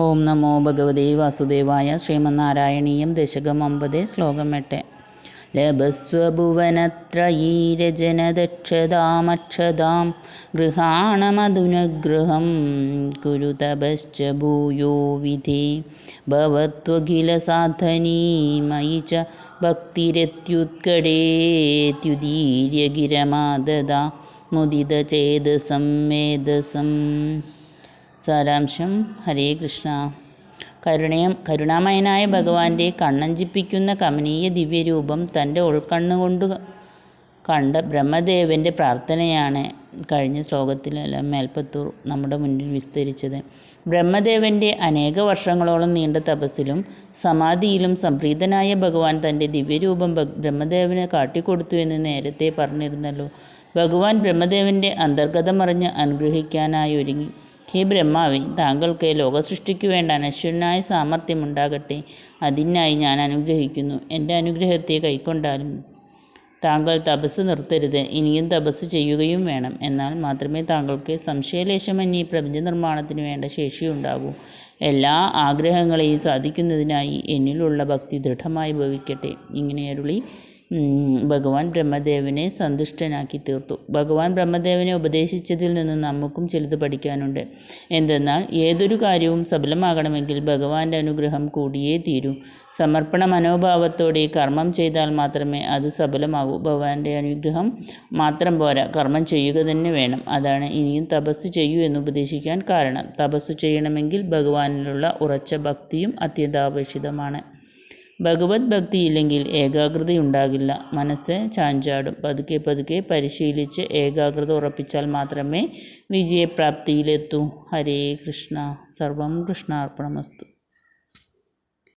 ഓം നമോ ഭഗവതേ വാസുദേവായ. ശ്രീമന്നാരായണീയം ദശകം 9 ശ്ലോകം 8. ലഭസ്വഭുവനത്രയീരജനദക്ഷതാമക്ഷതാം ഗൃഹാണമധുനഗൃഹം കുരു തപശ്ച ഭൂയോ വിധേ ഭവത്വഖിലസാധനീ മയി ച ഭക്തിരത്യുത്കടേത്യുദീര്യഗിരമാദദാ മുദിതചേതസം മേധസം. സാരാംശം. ഹരേ കൃഷ്ണ. കരുണാമയനായ ഭഗവാന്റെ കണ്ണഞ്ചിപ്പിക്കുന്ന കമനീയ ദിവ്യരൂപം തൻ്റെ ഉൾക്കണ്ണുകൊണ്ടു കണ്ട ബ്രഹ്മദേവൻ്റെ പ്രാർത്ഥനയാണ് കഴിഞ്ഞ ശ്ലോകത്തിലെല്ലാം മേൽപ്പത്തൂർ നമ്മുടെ മുന്നിൽ വിസ്തരിച്ചത്. ബ്രഹ്മദേവൻ്റെ അനേക വർഷങ്ങളോളം നീണ്ട തപസ്സിലും സമാധിയിലും സംപ്രീതനായ ഭഗവാൻ തൻ്റെ ദിവ്യരൂപം ബ്രഹ്മദേവന് കാട്ടിക്കൊടുത്തു എന്ന് നേരത്തെ പറഞ്ഞിരുന്നല്ലോ. ഭഗവാൻ ബ്രഹ്മദേവൻ്റെ അന്തർഗതമറിഞ്ഞ് അനുഗ്രഹിക്കാനായി ഒരുങ്ങി. ഹേ ബ്രഹ്മാവേ, താങ്കൾക്ക് ലോകസൃഷ്ടിക്കു വേണ്ട അനശ്വരനായ സാമർഥ്യമുണ്ടാകട്ടെ. അതിനായി ഞാൻ അനുഗ്രഹിക്കുന്നു. എൻ്റെ അനുഗ്രഹത്തെ കൈക്കൊണ്ടാലും താങ്കൾ തപസ് നിർത്തരുത്. ഇനിയും തപസ് ചെയ്യുകയും വേണം. എന്നാൽ മാത്രമേ താങ്കൾക്ക് സംശയലേശമന്യേ പ്രപഞ്ച നിർമ്മാണത്തിന് വേണ്ട ശേഷിയുണ്ടാകൂ. എല്ലാ ആഗ്രഹങ്ങളെയും സാധിക്കുന്നതിനായി എന്നിലുള്ള ഭക്തി ദൃഢമായി ഭവിക്കട്ടെ. ഇങ്ങനെ അരുളി ഭഗവാൻ ബ്രഹ്മദേവനെ സന്തുഷ്ടനാക്കി തീർത്തു. ഭഗവാൻ ബ്രഹ്മദേവനെ ഉപദേശിച്ചതിൽ നിന്ന് നമുക്കും ചിലത് പഠിക്കാനുണ്ട്. എന്തെന്നാൽ ഏതൊരു കാര്യവും സഫലമാകണമെങ്കിൽ ഭഗവാന്റെ അനുഗ്രഹം കൂടിയേ തീരൂ. സമർപ്പണ മനോഭാവത്തോടെ കർമ്മം ചെയ്താൽ മാത്രമേ അത് സഫലമാകൂ. ഭഗവാന്റെ അനുഗ്രഹം മാത്രം പോരാ, കർമ്മം ചെയ്യുക തന്നെ വേണം. അതാണ് ഇനിയും തപസ് ചെയ്യൂ എന്ന് ഉപദേശിക്കാൻ കാരണം. തപസ് ചെയ്യണമെങ്കിൽ ഭഗവാനിലുള്ള ഉറച്ച ഭക്തിയും അത്യന്താപേക്ഷിതമാണ്. ഭഗവത് ഭക്തിയില്ലെങ്കിൽ ഏകാഗ്രതയുണ്ടാകില്ല. മനസ്സ് ചാഞ്ചാടും. പതുക്കെ പതുക്കെ പരിശീലിച്ച് ഏകാഗ്രത ഉറപ്പിച്ചാൽ മാത്രമേ വിജയപ്രാപ്തിയിലെത്തൂ. ഹരേ കൃഷ്ണ. സർവം കൃഷ്ണാർപ്പണമസ്തു.